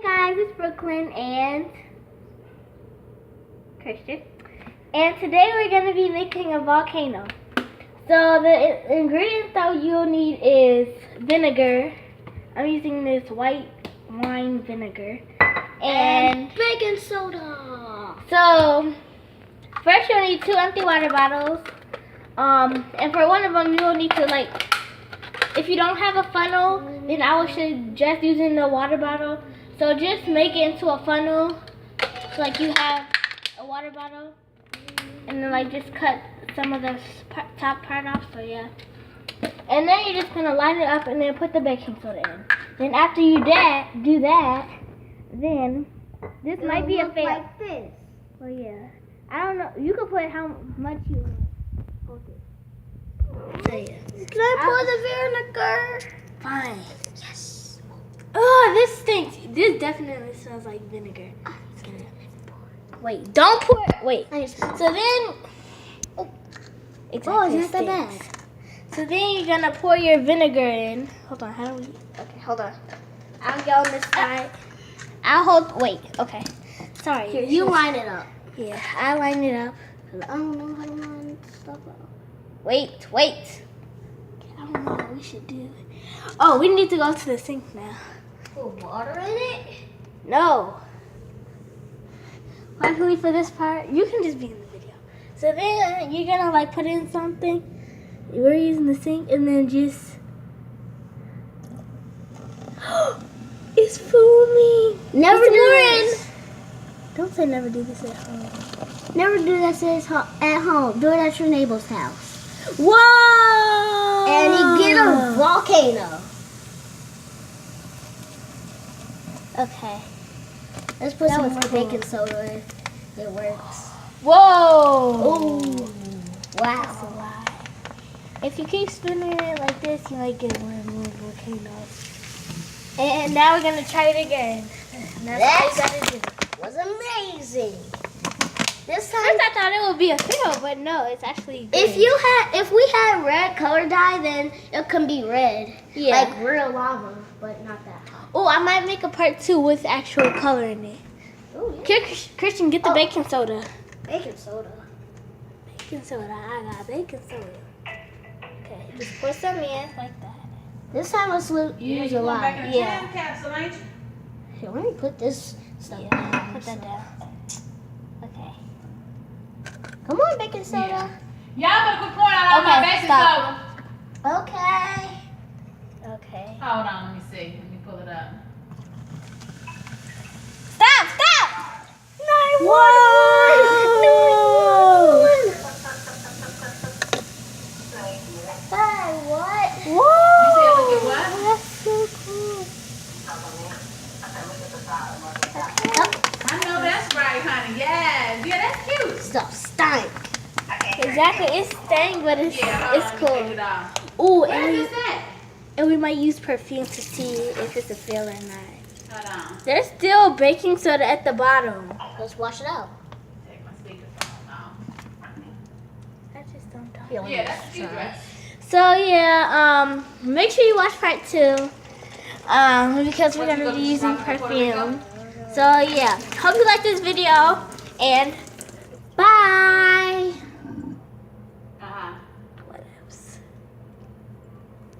guys, it's Brooklyn and Christian. And today we're going to be making a volcano. So the ingredients that you'll need is vinegar. I'm using this white wine vinegar. And baking soda. So first you'll need 2 empty water bottles. And for one of them you'll need to if you don't have a funnel, then I would suggest using the water bottle. So just make it into a funnel. So you have a water bottle, and then just cut some of the top part off. So yeah. And then you're just gonna line it up and then put the baking soda in. Then after you do that, then this might be a fail. Like this. Well, yeah. I don't know. You can put how much you want. Okay. Can I pour the vinegar? Fine. Yes. Oh, this stinks. This definitely smells like vinegar. Wait, don't pour it. Wait. So then. Oh, exactly. It's not that bad. So then you're gonna pour your vinegar in. Hold on. How do we? Okay, hold on. I'll go on this side. I'll hold. Wait. Okay. Sorry. Here, you line it up. Yeah, I line it up. I don't know how to line stuff up. Wait. I don't know what we should do. Oh, we need to go to the sink now. Put water in it? No. Luckily for this part, you can just be in the video. So then you're gonna put in something. We're using the sink and then just. It's foaming. Never do this. Don't say never do this at home. Never do this at home. Do it at your neighbor's house. Whoa! And you get a volcano. Okay. Let's put That some was more cool. baking soda in. It works. Whoa! Ooh. That's a Wow. lot. If you keep spinning it like this, you might get one more volcano. And now we're gonna try it again. That's all you gotta do. Was amazing. This time, First I thought it would be a fail, but no, it's actually good. if we had red color dye, then it can be red. Yeah. Like real lava, but not that hot. Oh, I might make a part 2 with actual color in it. Oh, yeah. Christian, get the baking soda. Baking soda. Baking soda, I got baking soda. Okay, just put some in like that. This time let's use a lot. Yeah. Time capsule, ain't you? Here, let me put this stuff Yeah, down. put that down. Okay. Come on, baking soda. Y'all better quit pouring out all my Okay, baking stop. soda. Okay. Okay. Hold on, let me see. Let me pull it up. Stop! Whoa! Hey, what? Whoa! You said look at what? That's so cool. I know that's right, honey. Yes. Yeah, that's cute. Stuff stank. Exactly, it's stank, but it's Yeah, it's Take cool. it off. Ooh, Where is this at? and we might use perfume to see if it's a fail or not. Hold on. There's still baking soda at the bottom. Let's wash it out. Take my speakerphone off. I just don't talk. Yeah, that's a cute dress. So yeah, make sure you watch part 2, because we're gonna be using perfume. So yeah, hope you like this video, and bye.